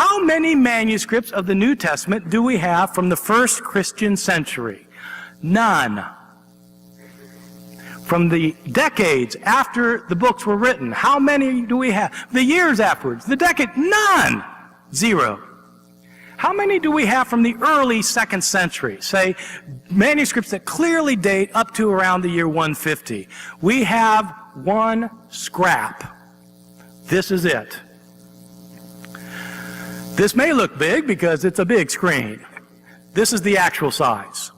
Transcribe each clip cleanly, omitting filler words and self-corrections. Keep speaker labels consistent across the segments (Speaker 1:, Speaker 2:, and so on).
Speaker 1: How many manuscripts of the New Testament do we have from the first Christian century? None. From the decades after the books were written, how many do we have? The years afterwards, the decade, none. 0. How many do we have from the early 2nd century? Say, manuscripts that clearly date up to around the year 150. We have 1 scrap. This is it. This may look big because it's a big screen. This is the actual size.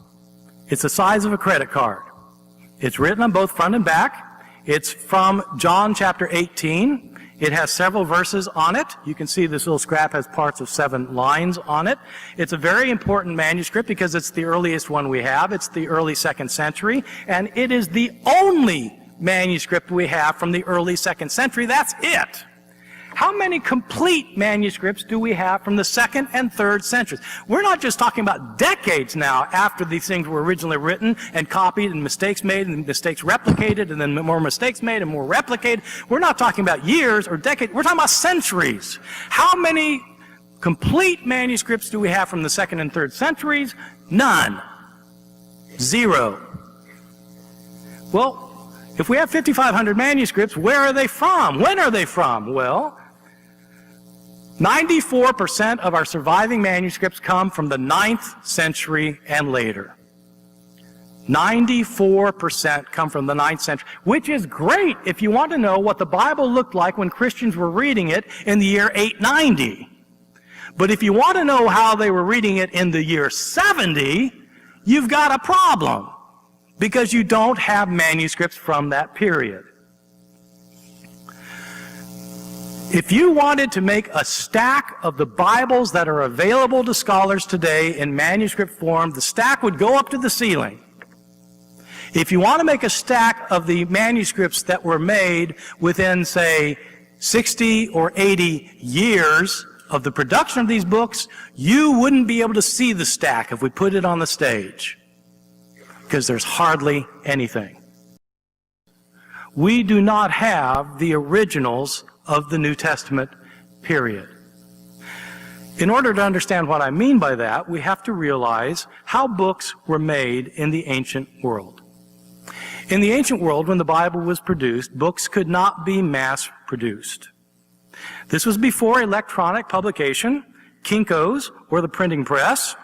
Speaker 1: It's the size of a credit card. It's written on both front and back. It's from John chapter 18. It has several verses on it. You can see this little scrap has parts of 7 lines on it. It's a very important manuscript because it's the earliest one we have. It's the early 2nd century, and it is the only manuscript we have from the early 2nd century. That's it. How many complete manuscripts do we have from the 2nd and 3rd centuries? We're not just talking about decades now after these things were originally written and copied and mistakes made and mistakes replicated and then more mistakes made and more replicated. We're not talking about years or decades. We're talking about centuries. How many complete manuscripts do we have from the 2nd and 3rd centuries? None. 0. Well, if we have 5,500 manuscripts, where are they from? When are they from? Well, 94% of our surviving manuscripts come from the 9th century and later. 94% come from the 9th century, which is great if you want to know what the Bible looked like when Christians were reading it in the year 890. But if you want to know how they were reading it in the year 70, you've got a problem, because you don't have manuscripts from that period. If you wanted to make a stack of the Bibles that are available to scholars today in manuscript form, the stack would go up to the ceiling. If you want to make a stack of the manuscripts that were made within, say, 60 or 80 years of the production of these books, you wouldn't be able to see the stack if we put it on the stage, because there's hardly anything. We do not have the originals of the New Testament, period. In order to understand what I mean by that, we have to realize how books were made in the ancient world. In the ancient world, when the Bible was produced, books could not be mass-produced. This was before electronic publication, Kinko's, or the printing press.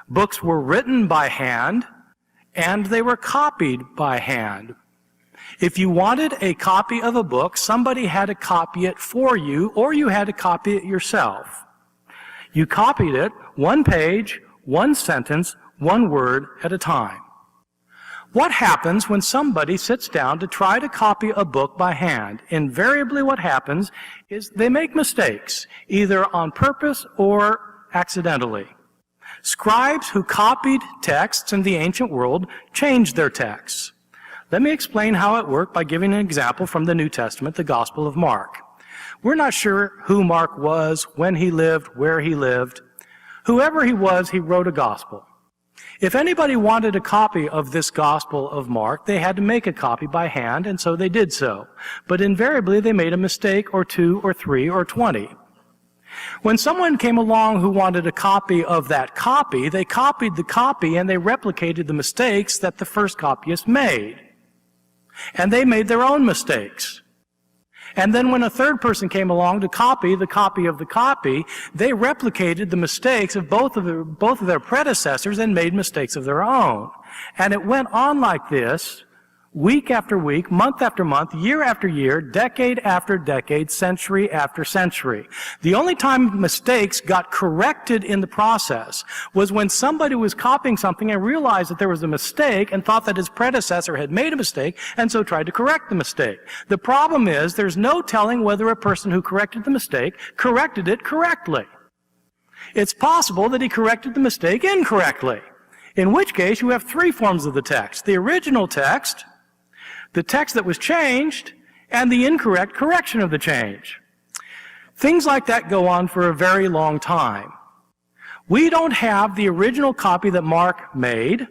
Speaker 1: Books were written by hand, and they were copied by hand. If you wanted a copy of a book, somebody had to copy it for you, or you had to copy it yourself. You copied it 1 page, 1 sentence, 1 word at a time. What happens when somebody sits down to try to copy a book by hand? Invariably what happens is they make mistakes, either on purpose or accidentally. Scribes who copied texts in the ancient world changed their texts. Let me explain how it worked by giving an example from the New Testament, the Gospel of Mark. We're not sure who Mark was, when he lived, where he lived. Whoever he was, he wrote a gospel. If anybody wanted a copy of this Gospel of Mark, they had to make a copy by hand, and so they did so. But invariably, they made a mistake or 2 or 3 or 20. When someone came along who wanted a copy of that copy, they copied the copy and they replicated the mistakes that the first copyist made. And they made their own mistakes. And then when a third person came along to copy the copy of the copy, they replicated the mistakes of both of their predecessors and made mistakes of their own. And it went on like this, week after week, month after month, year after year, decade after decade, century after century. The only time mistakes got corrected in the process was when somebody was copying something and realized that there was a mistake and thought that his predecessor had made a mistake and so tried to correct the mistake. The problem is there's no telling whether a person who corrected the mistake corrected it correctly. It's possible that he corrected the mistake incorrectly, in which case you have 3 forms of the text: the original text, the text that was changed, and the incorrect correction of the change. Things like that go on for a very long time. We don't have the original copy that Mark made.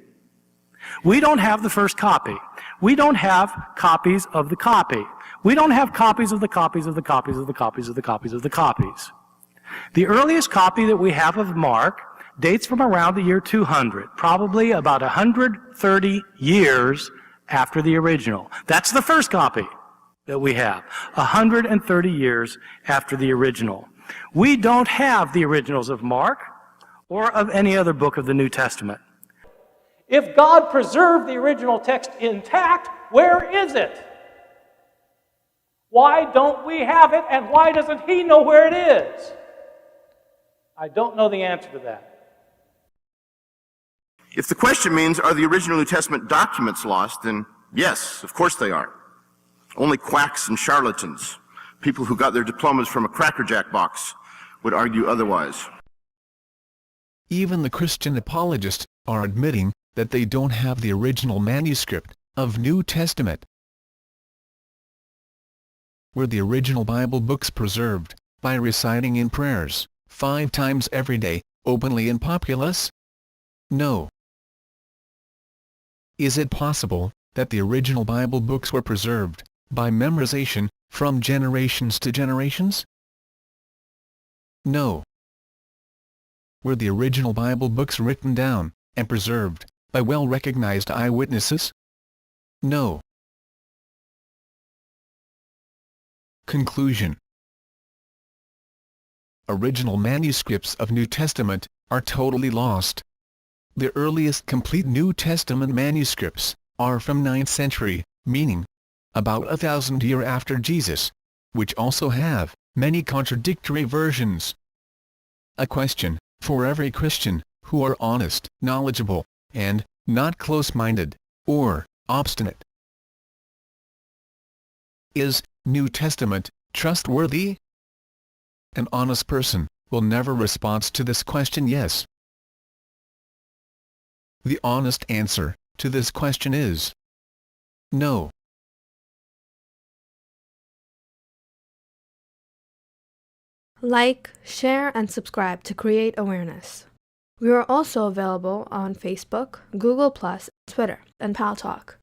Speaker 1: We don't have the first copy. We don't have copies of the copy. We don't have copies of the copies of the copies of the copies of the copies of the copies. The earliest copy that we have of Mark dates from around the year 200, probably about 130 years after the original. That's the first copy that we have, 130 years after the original. We don't have the originals of Mark or of any other book of the New Testament.
Speaker 2: If God preserved the original text intact, where is it? Why don't we have it, and why doesn't he know where it is? I don't know the answer to that.
Speaker 3: If the question means, are the original New Testament documents lost, then yes, of course they are. Only quacks and charlatans, people who got their diplomas from a Cracker Jack box, would argue otherwise.
Speaker 4: Even the Christian apologists are admitting that they don't have the original manuscript of New Testament. Were the original Bible books preserved by reciting in prayers 5 times every day, openly and populous? No. Is it possible that the original Bible books were preserved by memorization from generations to generations? No. Were the original Bible books written down and preserved by well-recognized eyewitnesses? No. Conclusion. Original manuscripts of New Testament are totally lost. The earliest complete New Testament manuscripts are from 9th century, meaning about 1,000 years after Jesus, which also have many contradictory versions. A question for every Christian who are honest, knowledgeable, and not close-minded or obstinate. Is New Testament trustworthy? An honest person will never respond to this question yes. The honest answer to this question is no.
Speaker 5: Like, share, and subscribe to create awareness. We are also available on Facebook, Google+, Twitter, and Pal Talk.